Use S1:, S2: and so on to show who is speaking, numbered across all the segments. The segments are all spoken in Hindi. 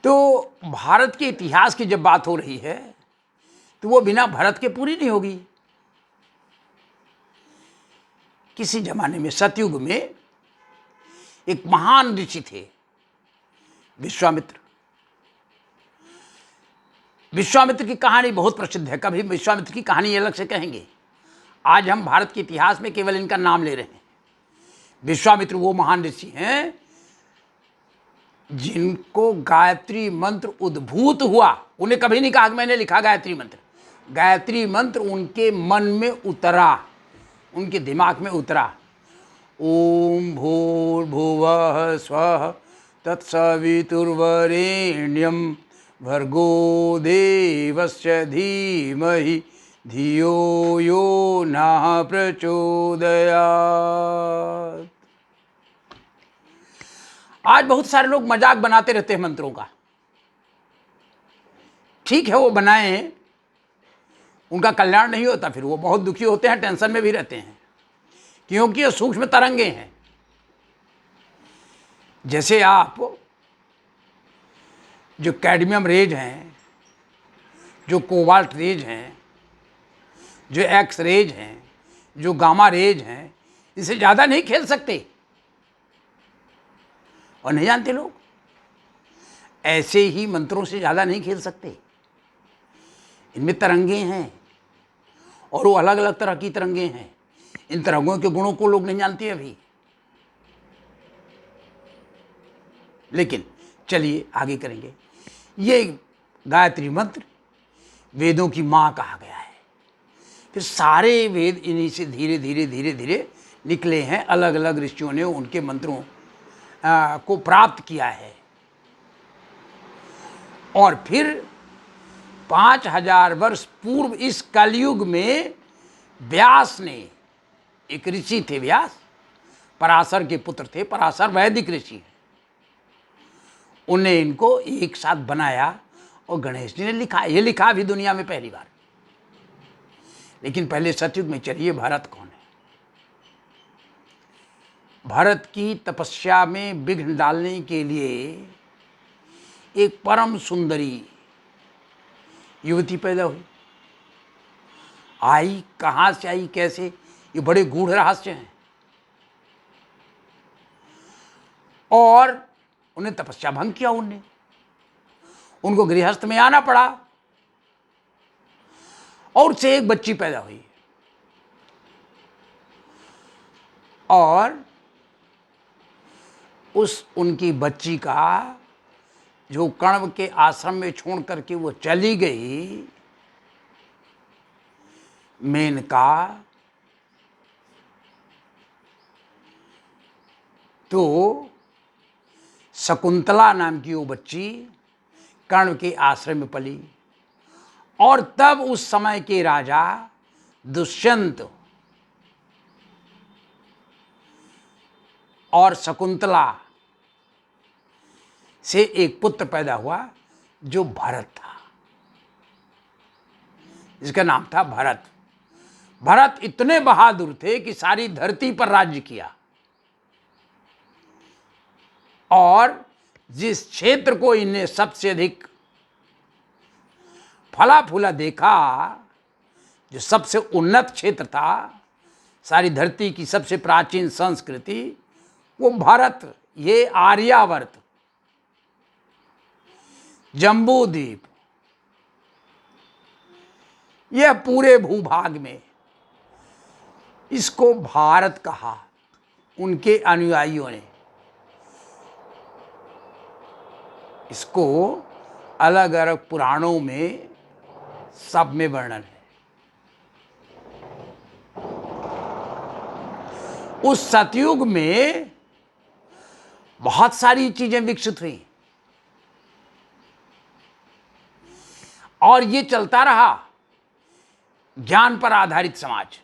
S1: तो भारत के इतिहास की जब बात हो रही है तो वो बिना भरत के पूरी नहीं होगी। किसी जमाने में सतयुग में एक महान ऋषि थे विश्वामित्र। विश्वामित्र की कहानी बहुत प्रसिद्ध है, कभी विश्वामित्र की कहानी अलग से कहेंगे। आज हम भारत के इतिहास में केवल इनका नाम ले रहे हैं। विश्वामित्र वो महान ऋषि हैं जिनको गायत्री मंत्र उद्भूत हुआ। उन्हें कभी नहीं कहा कि मैंने लिखा गायत्री मंत्र। गायत्री मंत्र उनके मन में उतरा, उनके दिमाग में उतरा। ओम भूर्भुवः स्वः तत्सवितुर्वरेण्यं भर्गो देवस्य धीमहि धियो यो नः प्रचोदयात्। आज बहुत सारे लोग मजाक बनाते रहते हैं मंत्रों का। ठीक है, वो बनाएं, उनका कल्याण नहीं होता, फिर वो बहुत दुखी होते हैं, टेंशन में भी रहते हैं, क्योंकि ये सूक्ष्म तरंगे हैं। जैसे आप जो कैडमियम रेज हैं, जो कोबाल्ट रेज हैं, जो एक्स रेज हैं, जो गामा रेज हैं, इससे ज़्यादा नहीं खेल सकते। और नहीं जानते लोग, ऐसे ही मंत्रों से ज़्यादा नहीं खेल सकते। इनमें तरंगे हैं और वो अलग अलग तरह की तरंगे हैं। इन तरंगों के गुणों को लोग नहीं जानते अभी। लेकिन चलिए आगे करेंगे। ये गायत्री मंत्र वेदों की माँ कहा गया है। फिर सारे वेद इन्हीं से धीरे धीरे धीरे धीरे निकले हैं। अलग अलग ऋषियों ने उनके मंत्रों को प्राप्त किया है। और फिर 5000 वर्ष पूर्व इस कलयुग में व्यास ने, एक ऋषि थे व्यास, पराशर के पुत्र थे, पराशर वैदिक ऋषि हैं, उन्हें इनको एक साथ बनाया और गणेश जी ने लिखा। ये लिखा भी दुनिया में पहली बार। लेकिन पहले सतयुग में चलिए, भरत कौन है? भरत की तपस्या में विघ्न डालने के लिए एक परम सुंदरी युवती पैदा हुई। आई कहाँ से आई, कैसे, ये बड़े गूढ़ रहस्य हैं। और उन्हें तपस्या भंग किया उनको गृहस्थ में आना पड़ा और उससे एक बच्ची पैदा हुई। और उस उनकी बच्ची का जो कण्व के आश्रम में छोड़ करके वो चली गई, मेनका, तो शकुंतला नाम की वो बच्ची कण्व के आश्रम में पली। और तब उस समय के राजा दुष्यंत और शकुंतला से एक पुत्र पैदा हुआ जो भरत था, जिसका नाम था भरत। भरत इतने बहादुर थे कि सारी धरती पर राज्य किया। और जिस क्षेत्र को इन्हें सबसे अधिक फला फूला देखा, जो सबसे उन्नत क्षेत्र था, सारी धरती की सबसे प्राचीन संस्कृति, वो भारत, ये आर्यावर्त, जम्बू द्वीप, यह पूरे भूभाग में इसको भारत कहा उनके अनुयायियों ने। इसको अलग अलग पुराणों में सब में वर्णन है। उस सतयुग में बहुत सारी चीजें विकसित हुई और ये चलता रहा ज्ञान पर आधारित समाज।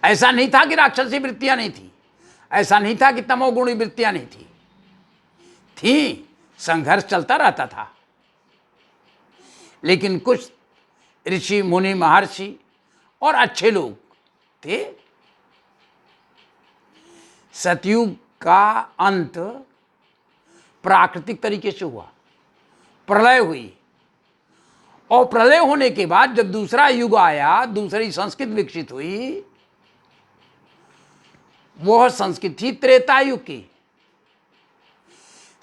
S1: ऐसा नहीं था कि राक्षसी वृत्तियां नहीं थी, ऐसा नहीं था कि तमोगुणी वृत्तियां नहीं थी, संघर्ष चलता रहता था। लेकिन कुछ ऋषि मुनि महर्षि और अच्छे लोग थे। सतयुग का अंत प्राकृतिक तरीके से हुआ, प्रलय हुई, और प्रलय होने के बाद जब दूसरा युग आया, दूसरी संस्कृति विकसित हुई, वह संस्कृति थी त्रेता युग की।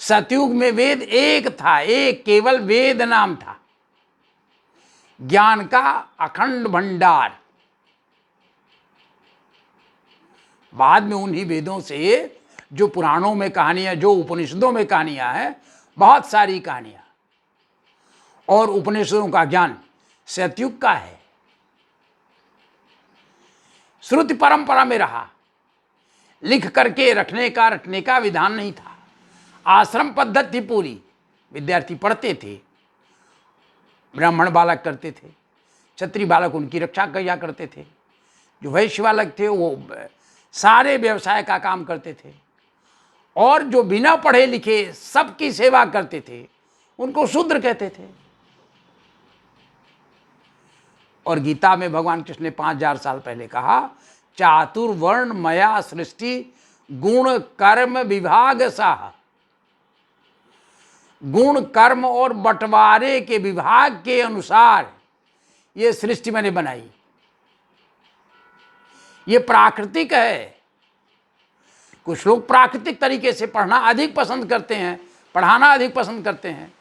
S1: सतयुग में वेद एक था, एक केवल वेद नाम था, ज्ञान का अखंड भंडार। बाद में उन्हीं वेदों से जो पुराणों में कहानियां, जो उपनिषदों में कहानियां हैं, बहुत सारी कहानियां, और उपनिषदों का ज्ञान सतयुग का है, श्रुति परंपरा में रहा, लिख करके रटने का विधान नहीं था। आश्रम पद्धति पूरी, विद्यार्थी पढ़ते थे, ब्राह्मण बालक करते थे, क्षत्रिय बालक उनकी रक्षा किया करते थे, जो वैश्य बालक थे वो सारे व्यवसाय का काम करते थे, और जो बिना पढ़े लिखे सबकी सेवा करते थे उनको शूद्र कहते थे। और गीता में भगवान कृष्ण ने 5000 साल पहले कहा, चातुर्वर्ण मया सृष्टि गुण कर्म विभाग साह। गुण कर्म और बंटवारे के विभाग के अनुसार ये सृष्टि मैंने बनाई। ये प्राकृतिक है। कुछ लोग प्राकृतिक तरीके से पढ़ना अधिक पसंद करते हैं, पढ़ाना अधिक पसंद करते हैं।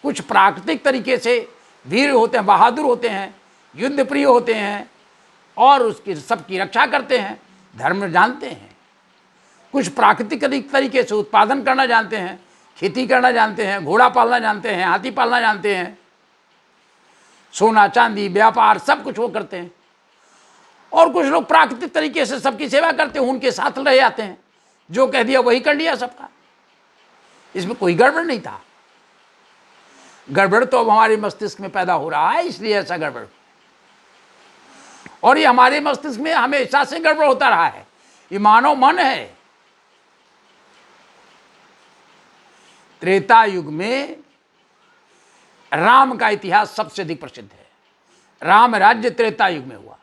S1: कुछ प्राकृतिक तरीके से वीर होते हैं, बहादुर होते हैं, युद्ध प्रिय होते हैं, और उसकी सबकी रक्षा करते हैं, धर्म जानते हैं। कुछ प्राकृतिक तरीके से उत्पादन करना जानते हैं, खेती करना जानते हैं, घोड़ा पालना जानते हैं, हाथी पालना जानते हैं, सोना चांदी व्यापार सब कुछ वो करते हैं। और कुछ लोग प्राकृतिक तरीके से सबकी सेवा करते हैं, उनके साथ रह जाते हैं, जो कह दिया वही कर लिया सबका। इसमें कोई गड़बड़ नहीं था। गड़बड़ तो अब हमारे मस्तिष्क में पैदा हो रहा है, इसलिए ऐसा गड़बड़, और ये हमारे मस्तिष्क में हमेशा से गड़बड़ होता रहा है। ये मानव मन है। त्रेता युग में राम का इतिहास सबसे अधिक प्रसिद्ध है। राम राज्य त्रेता युग में हुआ,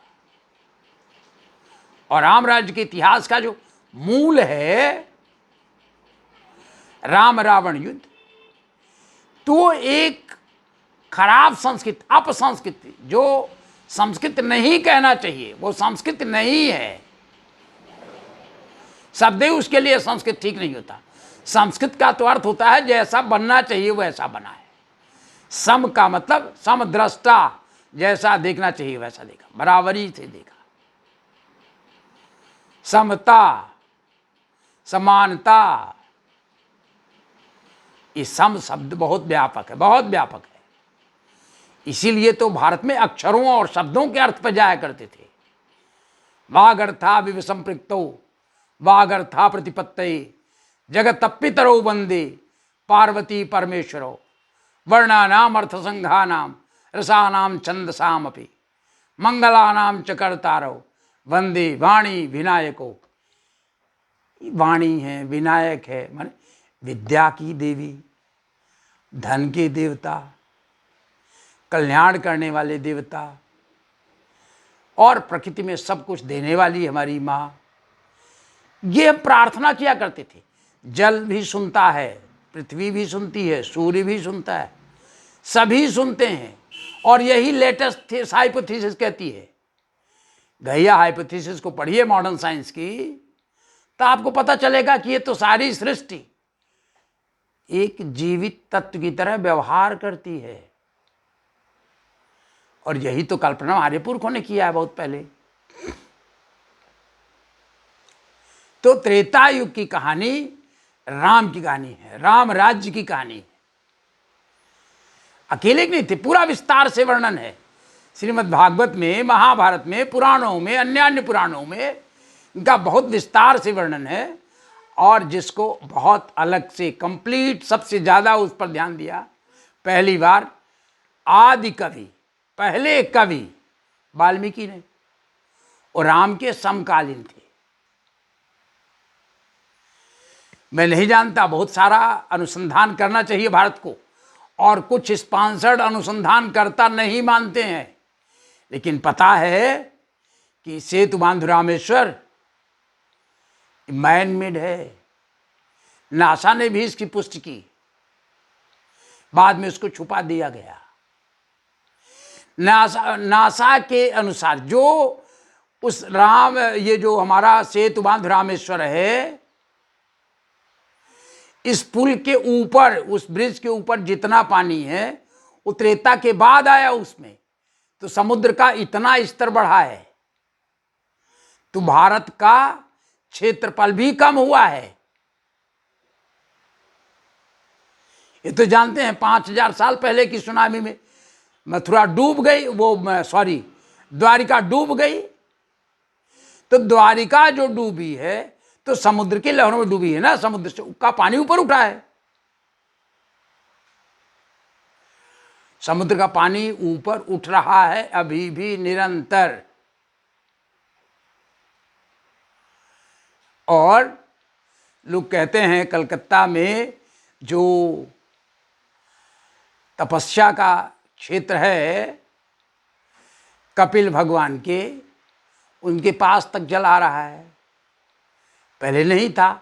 S1: और राम राज्य के इतिहास का जो मूल है राम रावण युद्ध, तो एक खराब संस्कृति, अपसंस्कृति, जो संस्कृत नहीं कहना चाहिए वो संस्कृत नहीं है। शब्द ही उसके लिए संस्कृत ठीक नहीं होता। संस्कृत का तो अर्थ होता है जैसा बनना चाहिए वैसा बना है। सम का मतलब समद्रष्टा, जैसा देखना चाहिए वैसा देखा, बराबरी से देखा। समता, समानता, ये सम शब्द बहुत व्यापक है, बहुत व्यापक है। इसीलिए तो भारत में अक्षरों और शब्दों के अर्थ पर जाया करते थे। वागर्था विवसंपृक्तो वागर्था प्रतिपत्तये जगतपितरो वंदे पार्वती परमेश्वरो वर्णानाम अर्थसंघानाम रसानाम छंदसामपि मंगलानाम च कर्तारो वंदे वाणी विनायको। वाणी है, विनायक है, माने विद्या की देवी, धन के देवता, कल्याण करने वाले देवता, और प्रकृति में सब कुछ देने वाली हमारी माँ। ये हम प्रार्थना किया करते थे। जल भी सुनता है, पृथ्वी भी सुनती है, सूर्य भी सुनता है, सभी सुनते हैं। और यही लेटेस्ट हाइपोथेसिस कहती है। गैया हाइपोथेसिस को पढ़िए मॉडर्न साइंस की, तो आपको पता चलेगा कि ये तो सारी सृष्टि एक जीवित तत्व की तरह व्यवहार करती है। और यही तो कल्पना हमारे पुरखों ने किया है बहुत पहले। तो त्रेता युग की कहानी राम की कहानी है, राम राज्य की कहानी है। अकेले की नहीं थी, पूरा विस्तार से वर्णन है श्रीमद् भागवत में, महाभारत में, पुराणों में, अन्य पुराणों में इनका बहुत विस्तार से वर्णन है। और जिसको बहुत अलग से कंप्लीट सबसे ज़्यादा उस पर ध्यान दिया, पहली बार आदि कवि, पहले कवि वाल्मीकि ने, और राम के समकालीन थे। मैं नहीं जानता, बहुत सारा अनुसंधान करना चाहिए भारत को, और कुछ स्पॉन्सर्ड अनुसंधानकर्ता नहीं मानते हैं, लेकिन पता है कि सेतु बांध रामेश्वर मैन मेड है। नासा ने भी इसकी पुष्टि की। बाद में उसको छुपा दिया गया। नासा के अनुसार जो उस ये जो हमारा सेतु बांध रामेश्वर है, इस पुल के ऊपर, उस ब्रिज के ऊपर जितना पानी है वो त्रेता के बाद आया उसमें, तो समुद्र का इतना स्तर बढ़ा है, तो भारत का क्षेत्रफल भी कम हुआ है। ये तो जानते हैं 5000 साल पहले की सुनामी में मथुरा डूब गई, द्वारिका डूब गई। तो द्वारिका जो डूबी है तो समुद्र की लहरों में डूबी है ना, समुद्र से का पानी ऊपर उठा है। समुद्र का पानी ऊपर उठ रहा है अभी भी निरंतर। और लोग कहते हैं कलकत्ता में जो तपस्या का क्षेत्र है कपिल भगवान के, उनके पास तक जल आ रहा है, पहले नहीं था।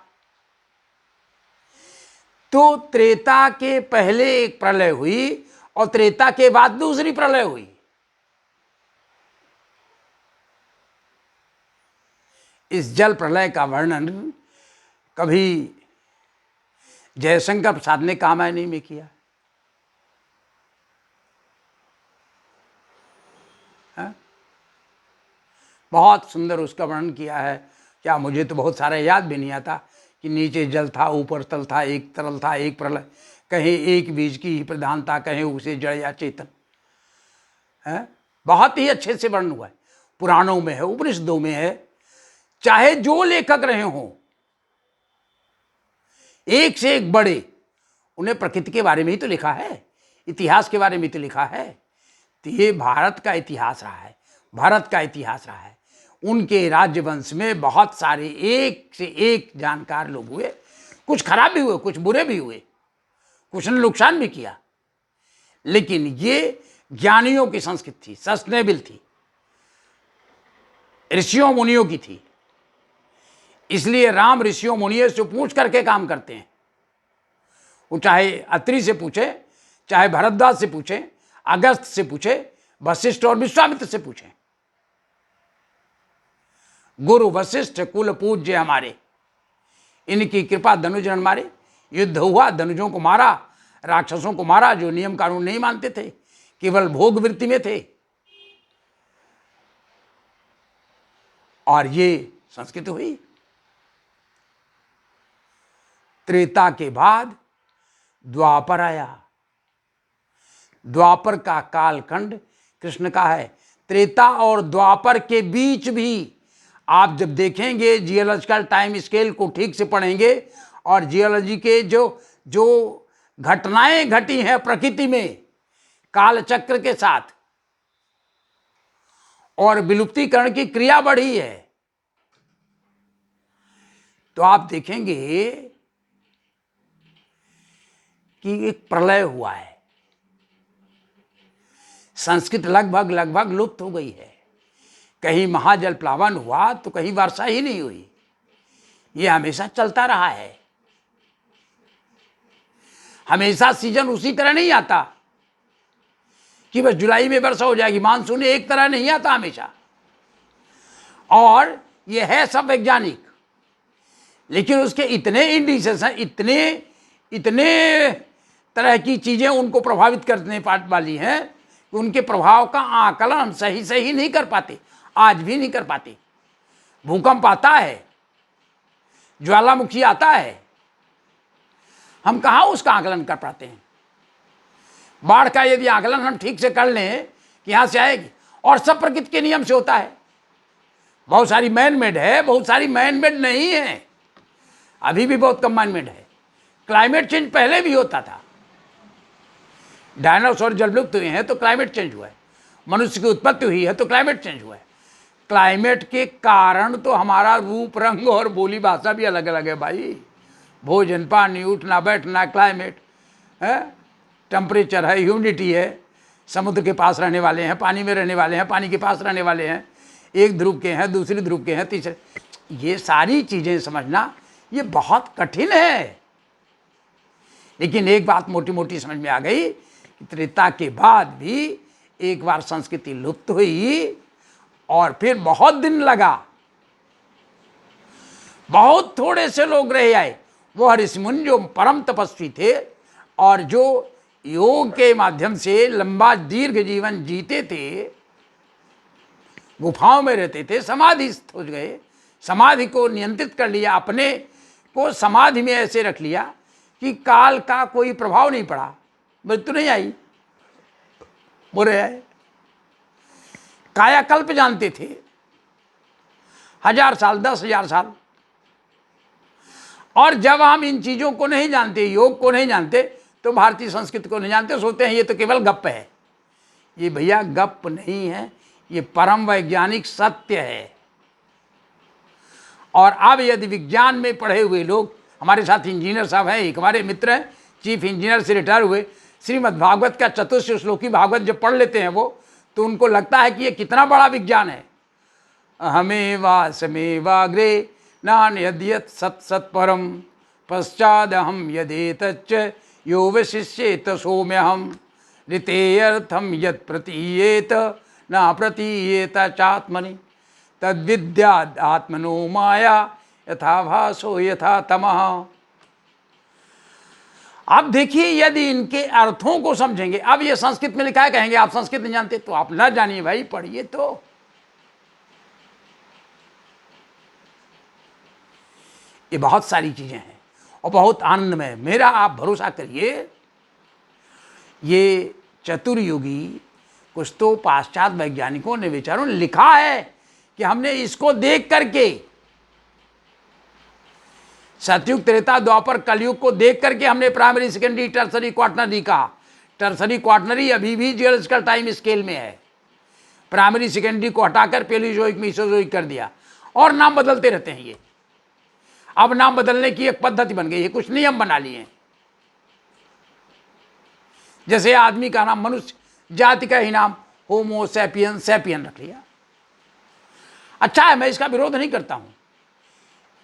S1: तो त्रेता के पहले एक प्रलय हुई और त्रेता के बाद दूसरी प्रलय हुई। इस जल प्रलय का वर्णन कभी जयशंकर प्रसाद ने कामायनी में किया। बहुत सुंदर उसका वर्णन किया है। क्या मुझे तो बहुत सारा याद भी नहीं आता कि नीचे जल था, ऊपर तल था, एक तरल था, एक प्रलय, कहीं एक बीज की ही प्रधानता, कहीं उसे जड़ या चेतन है। बहुत ही अच्छे से वर्णन हुआ है, पुराणों में है, उपनिषदों में है। चाहे जो लेखक रहे हों, एक से एक बड़े, उन्हें प्रकृति के बारे में ही तो लिखा है, इतिहास के बारे में तो लिखा है। तो ये भारत का इतिहास रहा है, भारत का इतिहास रहा है। उनके राज्यवंश में बहुत सारे एक से एक जानकार लोग हुए, कुछ खराब भी हुए, कुछ बुरे भी हुए, कुछ ने नुकसान भी किया, लेकिन ये ज्ञानियों की संस्कृति थी, सस्टेनेबल थी, ऋषियों मुनियों की थी। इसलिए राम ऋषियों मुनियों से पूछ करके काम करते हैं। वो चाहे अत्रि से पूछे, चाहे भरद्वाज से पूछे, अगस्त से पूछे, वशिष्ठ और विश्वामित्र से पूछे। गुरु वशिष्ठ कुल पूज्य हमारे, इनकी कृपा धनुजन मारे। युद्ध हुआ, धनुजों को मारा, राक्षसों को मारा जो नियम कानून नहीं मानते थे, केवल भोग वृत्ति में थे। और ये संस्कृति हुई। त्रेता के बाद द्वापर आया। द्वापर का कालखंड कृष्ण का है। त्रेता और द्वापर के बीच भी आप जब देखेंगे, जियोलॉजिकल टाइम स्केल को ठीक से पढ़ेंगे और जियोलॉजी के जो घटनाएं घटी हैं प्रकृति में कालचक्र के साथ, और विलुप्तीकरण की क्रिया बढ़ी है, तो आप देखेंगे कि एक प्रलय हुआ है। संस्कृत लगभग लुप्त हो गई है। कहीं महाजल प्लावन हुआ तो कहीं वर्षा ही नहीं हुई। ये हमेशा चलता रहा है। हमेशा सीजन उसी तरह नहीं आता कि बस जुलाई में वर्षा हो जाएगी। मानसून एक तरह नहीं आता हमेशा। और ये है सब वैज्ञानिक, लेकिन उसके इतने इंडिसेस हैं, इतने तरह की चीजें उनको प्रभावित करने वाली हैं कि उनके प्रभाव का आकलन सही नहीं कर पाते, आज भी नहीं कर पाते। भूकंप आता है, ज्वालामुखी आता है, हम कहाँ उसका आकलन कर पाते हैं। बाढ़ का यदि आकलन हम ठीक से कर लें कि यहाँ से आएगी, और सब प्रकृति के नियम से होता है। बहुत सारी मैन मेड है, बहुत सारी मैन मेड नहीं है, अभी भी बहुत कम मैन मेड है। क्लाइमेट चेंज पहले भी होता था। डायनासोर जब विलुप्त हुए हैं तो क्लाइमेट चेंज हुआ है, मनुष्य की उत्पत्ति हुई है तो क्लाइमेट चेंज हुआ है। क्लाइमेट के कारण तो हमारा रूप रंग और बोली भाषा भी अलग अलग है भाई। भोजन पानी, उठना बैठना, क्लाइमेट है, टेम्परेचर है, ह्यूमिडिटी है। समुद्र के पास रहने वाले हैं, पानी में रहने वाले हैं, पानी के पास रहने वाले हैं, एक ध्रुव के हैं, दूसरी ध्रुव के हैं, तीसरे। ये सारी चीज़ें समझना ये बहुत कठिन है। लेकिन एक बात मोटी मोटी समझ में आ गई कि त्रेता के बाद भी एक बार संस्कृति लुप्त हुई और फिर बहुत दिन लगा, बहुत थोड़े से लोग रह आए। वो ऋषिमुनि जो परम तपस्वी थे और जो योग के माध्यम से लंबा दीर्घ जीवन जीते थे, गुफाओं में रहते थे, समाधिस्थ हो गए, समाधि को नियंत्रित कर लिया, अपने को समाधि में ऐसे रख लिया कि काल का कोई प्रभाव नहीं पड़ा, मृत्यु नहीं आई, बुरे आए। कायाकल्प जानते थे, 1000 साल 10,000 साल। और जब हम इन चीजों को नहीं जानते, योग को नहीं जानते, तो भारतीय संस्कृति को नहीं जानते, सोचते हैं ये तो केवल गप्प है। ये भैया गप्प नहीं है, ये परम वैज्ञानिक सत्य है। और अब यदि विज्ञान में पढ़े हुए लोग, हमारे साथ इंजीनियर साहब हैं, एक हमारे मित्र हैं, चीफ इंजीनियर से रिटायर हुए, श्रीमद् भागवत का चतुर्थ श्लोकी भागवत जब पढ़ लेते हैं वो, तो उनको लगता है कि ये कितना बड़ा विज्ञान है। हमें वासमेवाग्रे नान यद्यत सत सत परम पश्चाद हम यदेतच्च यो वशिष्येत सौम्यहम ऋतेयर्थम यत् प्रतीयेत न प्रतीयेत चात्मनि तद्विद्याद् आत्मनो माया यथा भासो यथा तमः। अब देखिए, यदि इनके अर्थों को समझेंगे, अब ये संस्कृत में लिखा है, कहेंगे आप संस्कृत नहीं जानते, तो आप ना जानिए भाई, पढ़िए तो। ये बहुत सारी चीजें हैं और बहुत आनंदमय। मेरा आप भरोसा करिए, ये चतुर्युगी कुछ तो पाश्चात्य वैज्ञानिकों ने, विचारों ने लिखा है कि हमने इसको देख करके, सतयुग त्रेता द्वापर कलयुग को देख करके हमने प्राइमरी सेकेंडरी टर्सरी क्वार्टनरी कहा। टर्सरी क्वार्टनरी अभी भी जियोलॉजिकल टाइम स्केल में है, प्राइमरी सेकेंडरी को हटाकर पेलियोजोइक मेसोजोइक कर दिया, और नाम बदलते रहते हैं ये। अब नाम बदलने की एक पद्धति बन गई है, कुछ नियम बना लिए हैं। जैसे आदमी का नाम, मनुष्य जाति का ही नाम होमो सैपियन, सैपियन रख लिया। अच्छा है, मैं इसका विरोध नहीं करता हूं,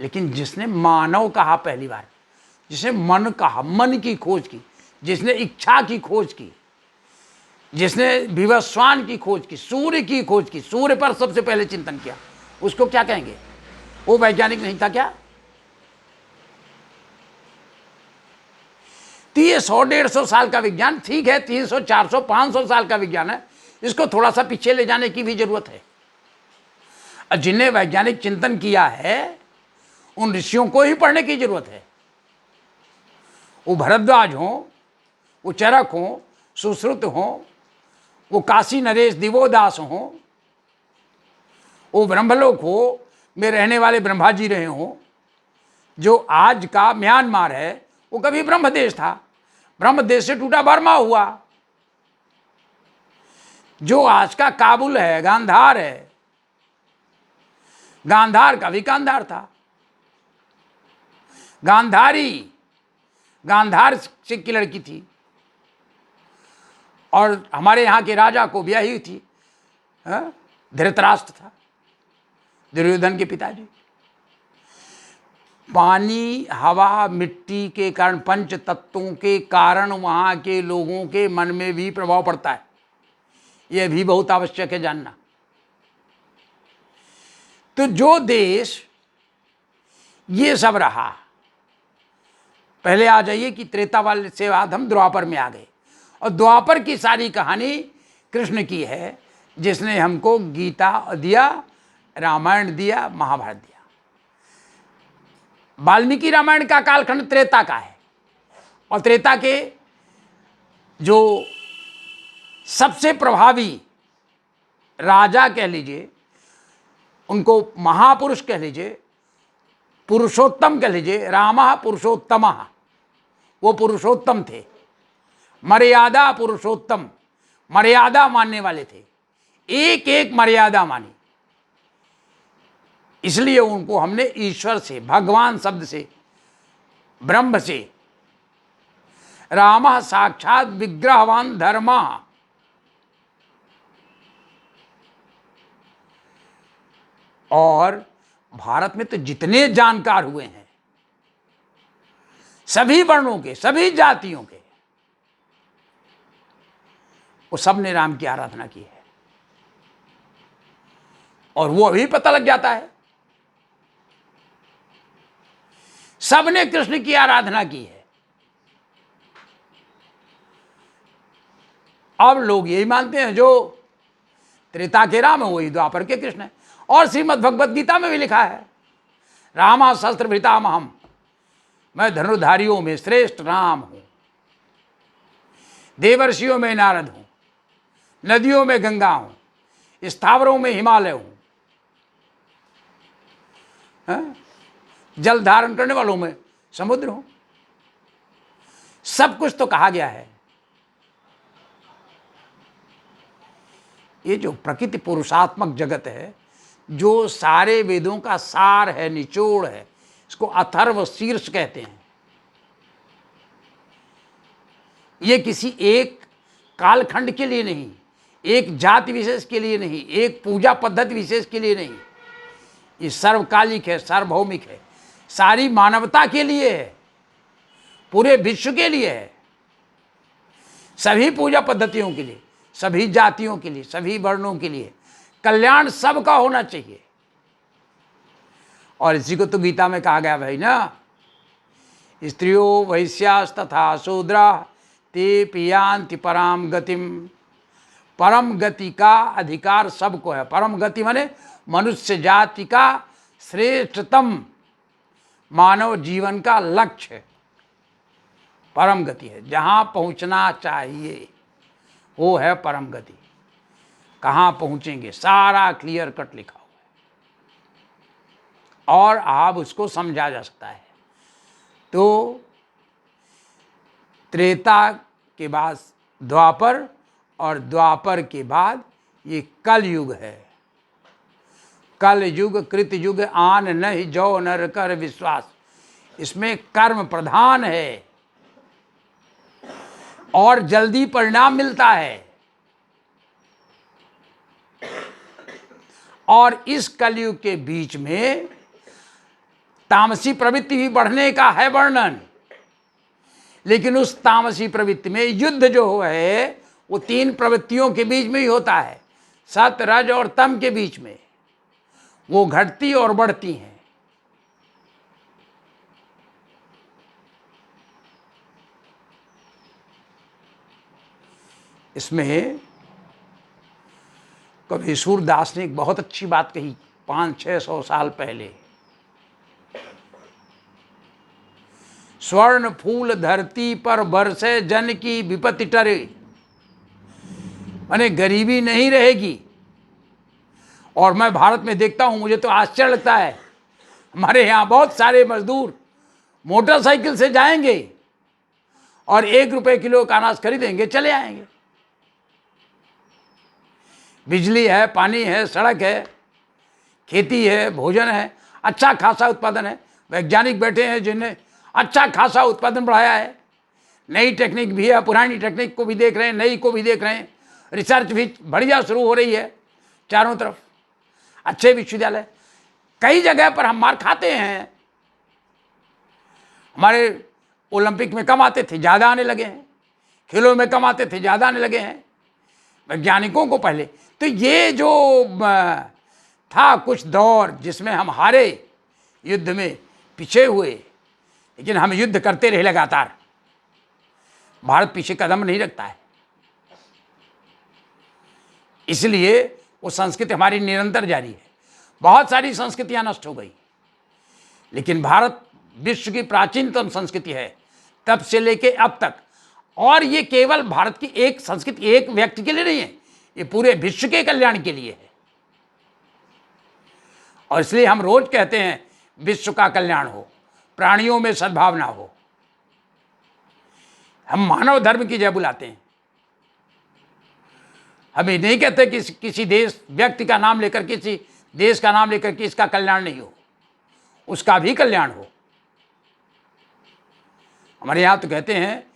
S1: लेकिन जिसने मानव कहा पहली बार, जिसने मन कहा, मन की खोज की, जिसने इच्छा की खोज की, जिसने विवस्वान की खोज की, सूर्य की खोज की, सूर्य पर सबसे पहले चिंतन किया, उसको क्या कहेंगे? वो वैज्ञानिक नहीं था क्या? तो ये 100-150 साल का विज्ञान ठीक है, 300, 400, 500 साल का विज्ञान है, इसको थोड़ा सा पीछे ले जाने की भी जरूरत है। और जिन्हें वैज्ञानिक चिंतन किया है, उन ऋषियों को ही पढ़ने की जरूरत है। वो भरद्वाज हो, वो चरक हो, सुश्रुत हो, वो काशी नरेश दिवोदास हो, वो ब्रह्मलोक हो में रहने वाले ब्रह्मा जी रहे हो। जो आज का म्यांमार है वो कभी ब्रह्म देश था, ब्रह्म देश से टूटा बर्मा हुआ। जो आज का काबुल है, गांधार है, गांधार का भी गांधार था। गांधारी गांधार से की लड़की थी और हमारे यहाँ के राजा को ब्याही हुई थी, धृतराष्ट्र था, दुर्योधन के पिताजी। पानी, हवा, मिट्टी के कारण, पंच तत्वों के कारण वहाँ के लोगों के मन में भी प्रभाव पड़ता है। यह भी बहुत आवश्यक है जानना। तो जो देश ये सब रहा, पहले आ जाइए कि त्रेता वाले से बाद हम द्वापर में आ गए, और द्वापर की सारी कहानी कृष्ण की है, जिसने हमको गीता दिया, रामायण दिया, महाभारत दिया। वाल्मीकि रामायण का कालखंड त्रेता का है, और त्रेता के जो सबसे प्रभावी राजा कह लीजिए, उनको महापुरुष कह लीजिए, पुरुषोत्तम कह लीजिए, रामः पुरुषोत्तमः, वो पुरुषोत्तम थे, मर्यादा पुरुषोत्तम, मर्यादा मानने वाले थे, एक एक मर्यादा मानी। इसलिए उनको हमने ईश्वर से, भगवान शब्द से, ब्रह्म से, रामः साक्षात विग्रहवान धर्मः, और भारत में तो जितने जानकार हुए हैं सभी वर्णों के, सभी जातियों के, वो सब ने राम की आराधना की है। और वो अभी पता लग जाता है, सब ने कृष्ण की आराधना की है। अब लोग यही मानते हैं जो त्रेता के राम है वही द्वापर के कृष्ण है। और श्रीमद् भगवद गीता में भी लिखा है, रामा शस्त्र भृतामहम, मैं धनुर्धारियों में श्रेष्ठ राम हूं, देवर्षियों में नारद हूं, नदियों में गंगा हूं, स्थावरों में हिमालय हूं, जल धारण करने वालों में समुद्र हूं। सब कुछ तो कहा गया है। ये जो प्रकृति पुरुषात्मक जगत है, जो सारे वेदों का सार है, निचोड़ है, इसको अथर्व शीर्ष कहते हैं। ये किसी एक कालखंड के लिए नहीं, एक जाति विशेष के लिए नहीं, एक पूजा पद्धति विशेष के लिए नहीं, ये सर्वकालिक है, सार्वभौमिक है, सारी मानवता के लिए है, पूरे विश्व के लिए है, सभी पूजा पद्धतियों के लिए, सभी जातियों के लिए, सभी वर्णों के लिए कल्याण सबका होना चाहिए। और इसी को तो गीता में कहा गया भाई ना, स्त्रियों वैश्यास तथा शूद्रा ते पियांति परम गतिम। परम गति का अधिकार सबको है। परम गति माने मनुष्य जाति का श्रेष्ठतम मानव जीवन का लक्ष्य परम गति है। जहाँ पहुँचना चाहिए वो है परम गति। कहाँ पहुँचेंगे सारा क्लियर कट लिखा हुआ है और आप उसको समझा जा सकता है। तो त्रेता के बाद द्वापर और द्वापर के बाद ये कल युग है। कल युग कृत युग आन नहीं जो नर कर विश्वास। इसमें कर्म प्रधान है और जल्दी परिणाम मिलता है। और इस कलयुग के बीच में तामसी प्रवृत्ति भी बढ़ने का है वर्णन, लेकिन उस तामसी प्रवृत्ति में युद्ध जो है वो तीन प्रवृत्तियों के बीच में ही होता है, सत रज और तम के बीच में। वो घटती और बढ़ती हैं। इसमें कवि सूरदास ने एक बहुत अच्छी बात कही 500-600 साल पहले। स्वर्ण फूल धरती पर बरसे जन की विपत्ति टरे। माने गरीबी नहीं रहेगी। और मैं भारत में देखता हूं, मुझे तो आश्चर्य लगता है, हमारे यहाँ बहुत सारे मजदूर मोटरसाइकिल से जाएंगे और 1 रुपए किलो का अनाज खरीदेंगे, चले आएंगे। बिजली है, पानी है, सड़क है, खेती है, भोजन है, अच्छा खासा उत्पादन है। वैज्ञानिक बैठे हैं जिन्हें अच्छा खासा उत्पादन बढ़ाया है। नई टेक्निक भी है, पुरानी टेक्निक को भी देख रहे हैं, नई को भी देख रहे हैं। रिसर्च भी बढ़िया शुरू हो रही है चारों तरफ। अच्छे विश्वविद्यालय, कई जगह पर हम मार खाते हैं। हमारे ओलंपिक में कम आते थे, ज़्यादा आने लगे हैं। खेलों में कम आते थे, ज़्यादा आने लगे हैं वैज्ञानिकों को पहले। तो ये जो था कुछ दौर जिसमें हम हारे, युद्ध में पीछे हुए, लेकिन हम युद्ध करते रहे लगातार। भारत पीछे कदम नहीं रखता है, इसलिए वो संस्कृति हमारी निरंतर जारी है। बहुत सारी संस्कृतियां नष्ट हो गई, लेकिन भारत विश्व की प्राचीनतम संस्कृति है तब से लेके अब तक। और ये केवल भारत की एक संस्कृति, एक व्यक्ति के लिए नहीं है, ये पूरे विश्व के कल्याण के लिए है। और इसलिए हम रोज कहते हैं विश्व का कल्याण हो, प्राणियों में सद्भावना हो। हम मानव धर्म की जय बुलाते हैं। हम ये नहीं कहते कि किसी देश व्यक्ति का नाम लेकर, किसी देश का नाम लेकर कि इसका कल्याण नहीं हो, उसका भी कल्याण हो। हमारे यहाँ तो कहते हैं,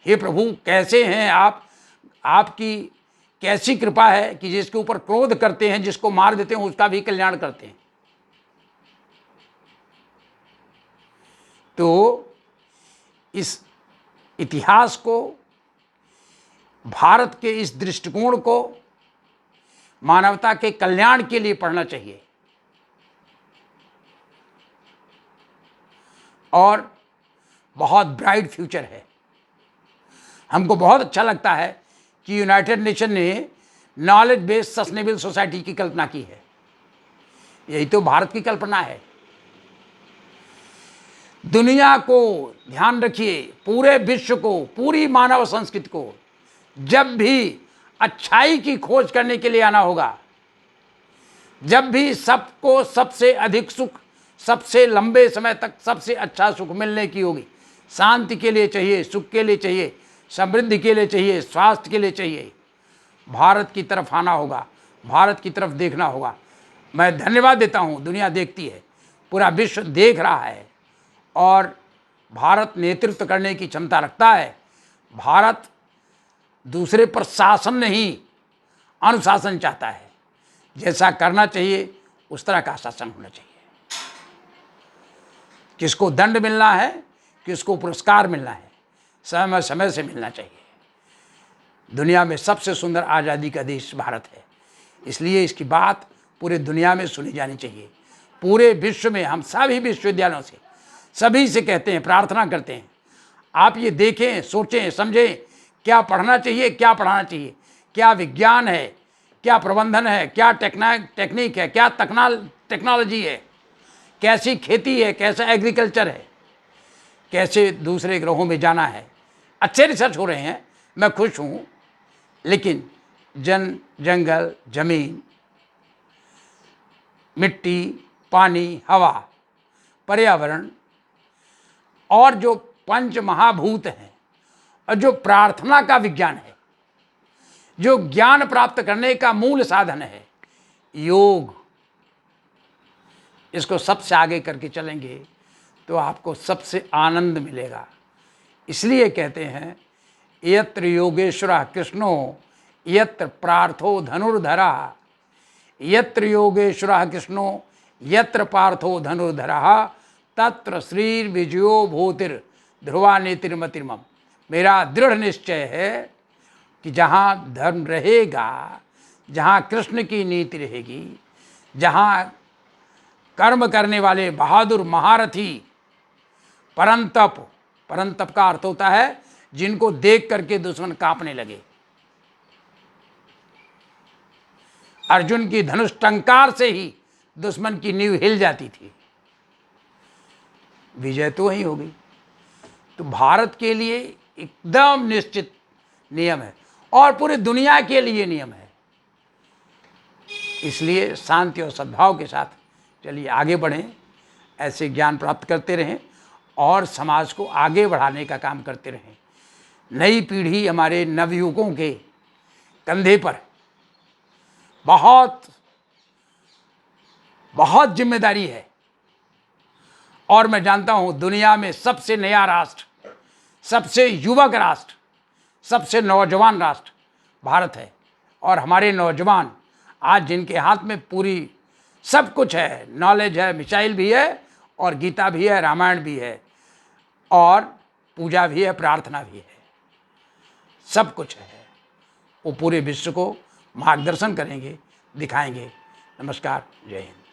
S1: हे प्रभु कैसे हैं आप, आपकी कैसी कृपा है कि जिसके ऊपर क्रोध करते हैं, जिसको मार देते हैं, उसका भी कल्याण करते हैं। तो इस इतिहास को, भारत के इस दृष्टिकोण को मानवता के कल्याण के लिए पढ़ना चाहिए। और बहुत ब्राइट फ्यूचर है। हमको बहुत अच्छा लगता है कि यूनाइटेड नेशन ने नॉलेज बेस्ड सस्टेनेबल सोसाइटी की कल्पना की है। यही तो भारत की कल्पना है। दुनिया को ध्यान रखिए, पूरे विश्व को, पूरी मानव संस्कृति को जब भी अच्छाई की खोज करने के लिए आना होगा, जब भी सबको सबसे अधिक सुख, सबसे लंबे समय तक सबसे अच्छा सुख मिलने की होगी, शांति के लिए चाहिए, सुख के लिए चाहिए, समृद्धि के लिए चाहिए, स्वास्थ्य के लिए चाहिए, भारत की तरफ आना होगा, भारत की तरफ देखना होगा। मैं धन्यवाद देता हूँ, दुनिया देखती है, पूरा विश्व देख रहा है और भारत नेतृत्व करने की क्षमता रखता है। भारत दूसरे पर शासन नहीं, अनुशासन चाहता है। जैसा करना चाहिए उस तरह का शासन होना चाहिए। किसको दंड मिलना है, किसको पुरस्कार मिलना है, समय समय से मिलना चाहिए। दुनिया में सबसे सुंदर आज़ादी का देश भारत है, इसलिए इसकी बात पूरे दुनिया में सुनी जानी चाहिए। पूरे विश्व में हम सभी विश्वविद्यालयों से, सभी से कहते हैं, प्रार्थना करते हैं, आप ये देखें, सोचें, समझें, क्या पढ़ना चाहिए, क्या पढ़ाना चाहिए, क्या विज्ञान है, क्या प्रबंधन है, क्या टेक्निक है, क्या टेक्नोलॉजी है, कैसी खेती है, कैसा एग्रीकल्चर है, कैसे दूसरे ग्रहों में जाना है। अच्छे रिसर्च हो रहे हैं, मैं खुश हूँ। लेकिन जंगल, जमीन, मिट्टी, पानी, हवा, पर्यावरण और जो पंच महाभूत हैं और जो प्रार्थना का विज्ञान है, जो ज्ञान प्राप्त करने का मूल साधन है, योग, इसको सबसे आगे करके चलेंगे तो आपको सबसे आनंद मिलेगा। इसलिए कहते हैं, यत्र योगेश्वरः कृष्णो यत्र पार्थो धनुर्धरः, यत्र योगेश्वरः कृष्णो यत्र पार्थो धनुर्धरः तत्र श्रीर्विजयो भूतिर ध्रुवा नीतिर्मतिर्मम। मेरा दृढ़ निश्चय है कि जहाँ धर्म रहेगा, जहाँ कृष्ण की नीति रहेगी, जहाँ कर्म करने वाले बहादुर महारथी, परंतप का अर्थ होता है जिनको देख करके दुश्मन कांपने लगे। अर्जुन की धनुष टंकार से ही दुश्मन की नींव हिल जाती थी, विजय तो वही होगी। तो भारत के लिए एकदम निश्चित नियम है और पूरी दुनिया के लिए नियम है। इसलिए शांति और सद्भाव के साथ चलिए आगे बढ़ें, ऐसे ज्ञान प्राप्त करते रहें और समाज को आगे बढ़ाने का काम करते रहें। नई पीढ़ी, हमारे नवयुवकों के कंधे पर बहुत बहुत जिम्मेदारी है। और मैं जानता हूँ दुनिया में सबसे नया राष्ट्र, सबसे युवक राष्ट्र, सबसे नौजवान राष्ट्र भारत है। और हमारे नौजवान आज जिनके हाथ में पूरी सब कुछ है, नॉलेज है, मिसाइल भी है और गीता भी है, रामायण भी है और पूजा भी है, प्रार्थना भी है, सब कुछ है, वो पूरे विश्व को मार्गदर्शन करेंगे, दिखाएंगे। नमस्कार, जय हिंद।